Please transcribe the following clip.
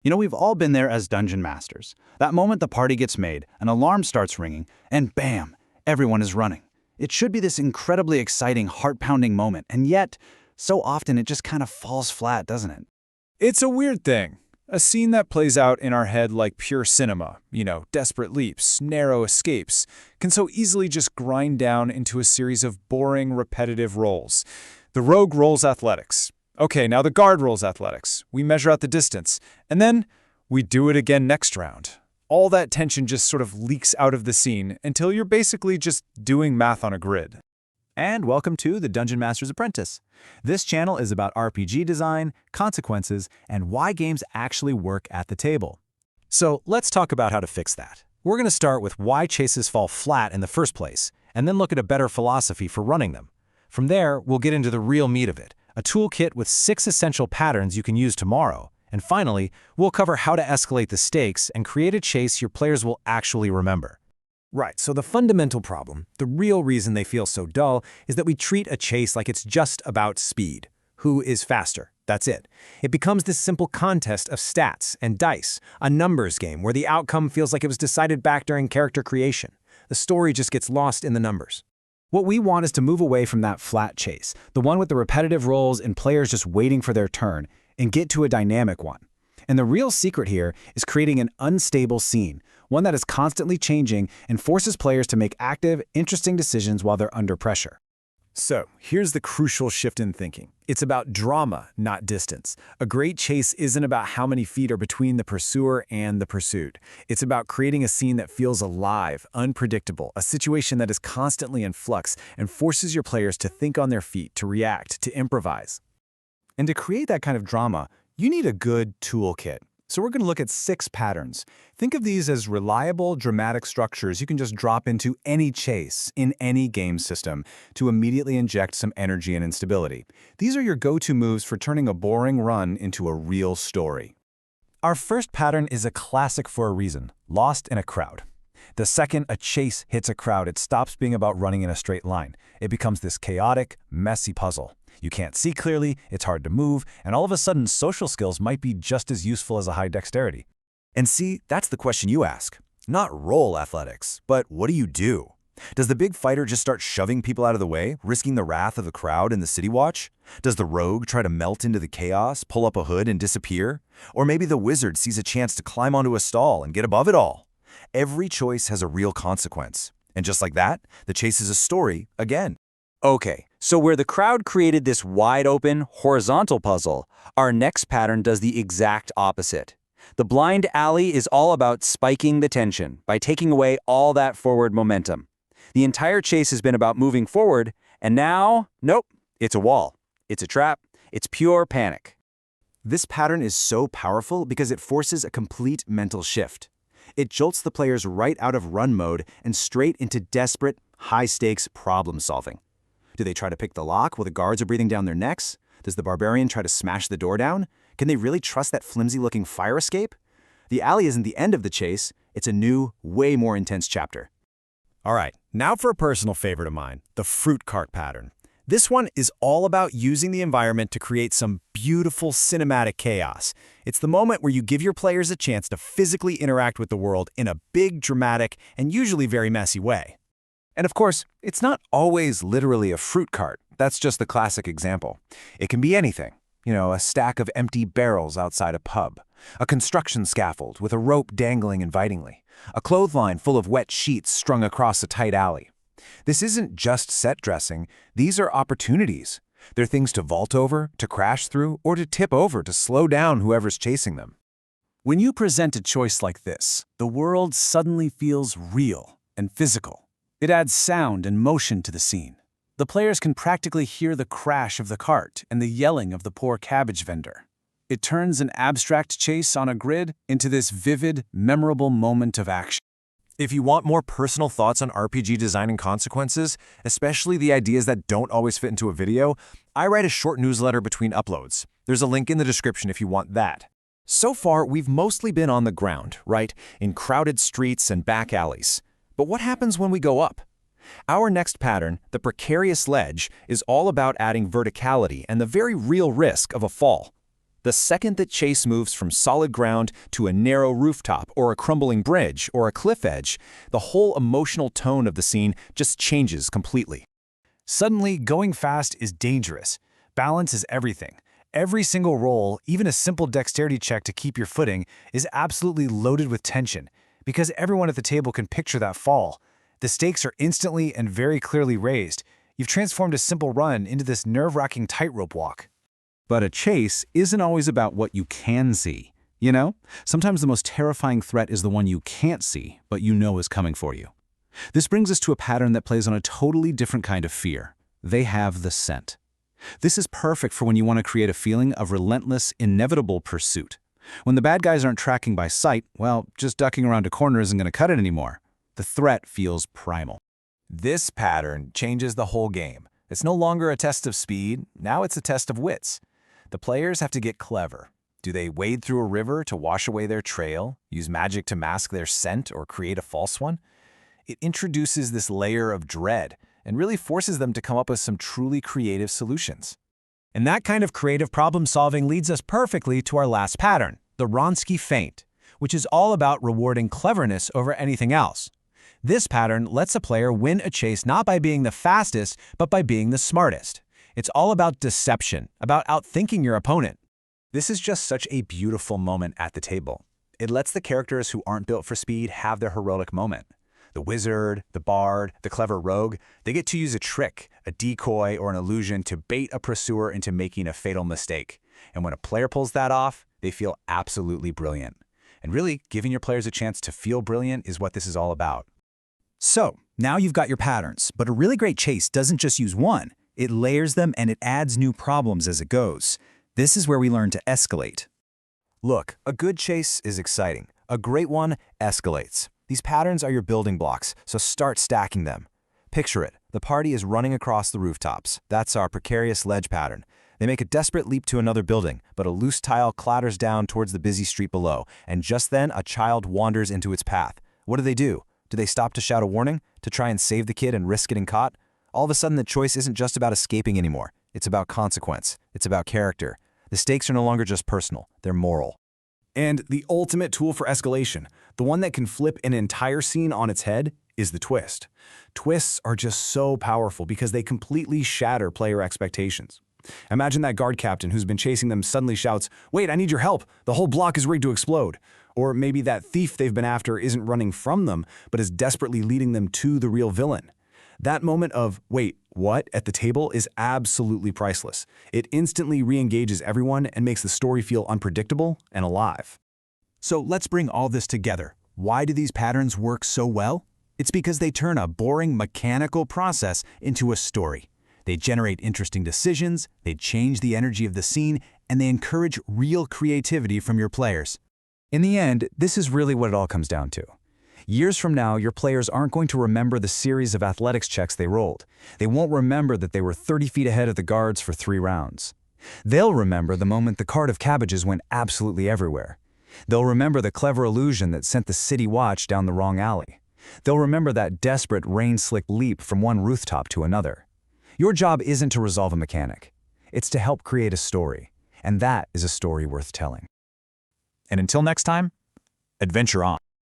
We've all been there as dungeon masters. That moment the party gets made, an alarm starts ringing, and bam, everyone is running. It should be this incredibly exciting, heart-pounding moment, and yet, so often it just kind of falls flat, doesn't it? It's a weird thing. A scene that plays out in our head like pure cinema, desperate leaps, narrow escapes, can so easily just grind down into a series of boring, repetitive rolls. The rogue rolls athletics. Okay, now the guard rolls athletics. We measure out the distance, and then we do it again next round. All that tension just sort of leaks out of the scene until you're basically just doing math on a grid. And welcome to The Dungeon Master's Apprentice. This channel is about RPG design, consequences, and why games actually work at the table. So let's talk about how to fix that. We're going to start with why chases fall flat in the first place, and then look at a better philosophy for running them. From there, we'll get into the real meat of it, a toolkit with 6 essential patterns you can use tomorrow. And finally, we'll cover how to escalate the stakes and create a chase your players will actually remember. Right, so the fundamental problem, the real reason they feel so dull, is that we treat a chase like it's just about speed. Who is faster? That's it. It becomes this simple contest of stats and dice, a numbers game where the outcome feels like it was decided back during character creation. The story just gets lost in the numbers. What we want is to move away from that flat chase, the one with the repetitive rolls and players just waiting for their turn, and get to a dynamic one. And the real secret here is creating an unstable scene, one that is constantly changing and forces players to make active, interesting decisions while they're under pressure. So, here's the crucial shift in thinking. It's about drama, not distance. A great chase isn't about how many feet are between the pursuer and the pursued. It's about creating a scene that feels alive, unpredictable, a situation that is constantly in flux and forces your players to think on their feet, to react, to improvise. And to create that kind of drama, you need a good toolkit. So we're going to look at 6 patterns. Think of these as reliable, dramatic structures you can just drop into any chase in any game system to immediately inject some energy and instability. These are your go-to moves for turning a boring run into a real story. Our first pattern is a classic for a reason: lost in a crowd. The second a chase hits a crowd, it stops being about running in a straight line. It becomes this chaotic, messy puzzle. You can't see clearly, it's hard to move, and all of a sudden social skills might be just as useful as a high dexterity. And see, that's the question you ask. Not roll athletics, but what do you do? Does the big fighter just start shoving people out of the way, risking the wrath of the crowd in the City Watch? Does the rogue try to melt into the chaos, pull up a hood, and disappear? Or maybe the wizard sees a chance to climb onto a stall and get above it all? Every choice has a real consequence. And just like that, the chase is a story again. Okay, so where the crowd created this wide-open, horizontal puzzle, our next pattern does the exact opposite. The blind alley is all about spiking the tension by taking away all that forward momentum. The entire chase has been about moving forward, and now, nope, it's a wall. It's a trap. It's pure panic. This pattern is so powerful because it forces a complete mental shift. It jolts the players right out of run mode and straight into desperate, high-stakes problem solving. Do they try to pick the lock while the guards are breathing down their necks? Does the barbarian try to smash the door down? Can they really trust that flimsy-looking fire escape? The alley isn't the end of the chase. It's a new, way more intense chapter. All right, now for a personal favorite of mine, the fruit cart pattern. This one is all about using the environment to create some beautiful cinematic chaos. It's the moment where you give your players a chance to physically interact with the world in a big, dramatic, and usually very messy way. And of course, it's not always literally a fruit cart. That's just the classic example. It can be anything. A stack of empty barrels outside a pub, a construction scaffold with a rope dangling invitingly, a clothesline full of wet sheets strung across a tight alley. This isn't just set dressing. These are opportunities. They're things to vault over, to crash through, or to tip over to slow down whoever's chasing them. When you present a choice like this, the world suddenly feels real and physical. It adds sound and motion to the scene. The players can practically hear the crash of the cart and the yelling of the poor cabbage vendor. It turns an abstract chase on a grid into this vivid, memorable moment of action. If you want more personal thoughts on RPG design and consequences, especially the ideas that don't always fit into a video, I write a short newsletter between uploads. There's a link in the description if you want that. So far, we've mostly been on the ground, right? In crowded streets and back alleys. But what happens when we go up? Our next pattern, the Precarious Ledge, is all about adding verticality and the very real risk of a fall. The second that Chase moves from solid ground to a narrow rooftop or a crumbling bridge or a cliff edge, the whole emotional tone of the scene just changes completely. Suddenly, going fast is dangerous. Balance is everything. Every single roll, even a simple dexterity check to keep your footing, is absolutely loaded with tension, because everyone at the table can picture that fall. The stakes are instantly and very clearly raised. You've transformed a simple run into this nerve-wracking tightrope walk. But a chase isn't always about what you can see. You know, sometimes the most terrifying threat is the one you can't see, but you know is coming for you. This brings us to a pattern that plays on a totally different kind of fear. They have the scent. This is perfect for when you want to create a feeling of relentless, inevitable pursuit. When the bad guys aren't tracking by sight, well, just ducking around a corner isn't going to cut it anymore. The threat feels primal. This pattern changes the whole game. It's no longer a test of speed, now it's a test of wits. The players have to get clever. Do they wade through a river to wash away their trail, use magic to mask their scent, or create a false one? It introduces this layer of dread and really forces them to come up with some truly creative solutions. And that kind of creative problem-solving leads us perfectly to our last pattern, the Wronski Feint, which is all about rewarding cleverness over anything else. This pattern lets a player win a chase not by being the fastest, but by being the smartest. It's all about deception, about outthinking your opponent. This is just such a beautiful moment at the table. It lets the characters who aren't built for speed have their heroic moment. The wizard, the bard, the clever rogue, they get to use a trick, a decoy, or an illusion to bait a pursuer into making a fatal mistake. And when a player pulls that off, they feel absolutely brilliant. And really, giving your players a chance to feel brilliant is what this is all about. So, now you've got your patterns, but a really great chase doesn't just use one. It layers them and it adds new problems as it goes. This is where we learn to escalate. Look, a good chase is exciting. A great one escalates. These patterns are your building blocks, so start stacking them. Picture it. The party is running across the rooftops. That's our Precarious Ledge pattern. They make a desperate leap to another building, but a loose tile clatters down towards the busy street below, and just then a child wanders into its path. What do? Do they stop to shout a warning? To try and save the kid and risk getting caught? All of a sudden, the choice isn't just about escaping anymore. It's about consequence. It's about character. The stakes are no longer just personal. They're moral. And the ultimate tool for escalation, the one that can flip an entire scene on its head, is the twist. Twists are just so powerful because they completely shatter player expectations. Imagine that guard captain who's been chasing them suddenly shouts, "Wait, I need your help. The whole block is rigged to explode." Or maybe that thief they've been after isn't running from them, but is desperately leading them to the real villain. That moment of, "Wait, what?" at the table is absolutely priceless. It instantly re-engages everyone and makes the story feel unpredictable and alive. So let's bring all this together. Why do these patterns work so well? It's because they turn a boring mechanical process into a story. They generate interesting decisions, they change the energy of the scene, and they encourage real creativity from your players. In the end, this is really what it all comes down to. Years from now, your players aren't going to remember the series of athletics checks they rolled. They won't remember that they were 30 feet ahead of the guards for 3 rounds. They'll remember the moment the cart of cabbages went absolutely everywhere. They'll remember the clever illusion that sent the city watch down the wrong alley. They'll remember that desperate rain-slicked leap from one rooftop to another. Your job isn't to resolve a mechanic. It's to help create a story. And that is a story worth telling. And until next time, adventure on.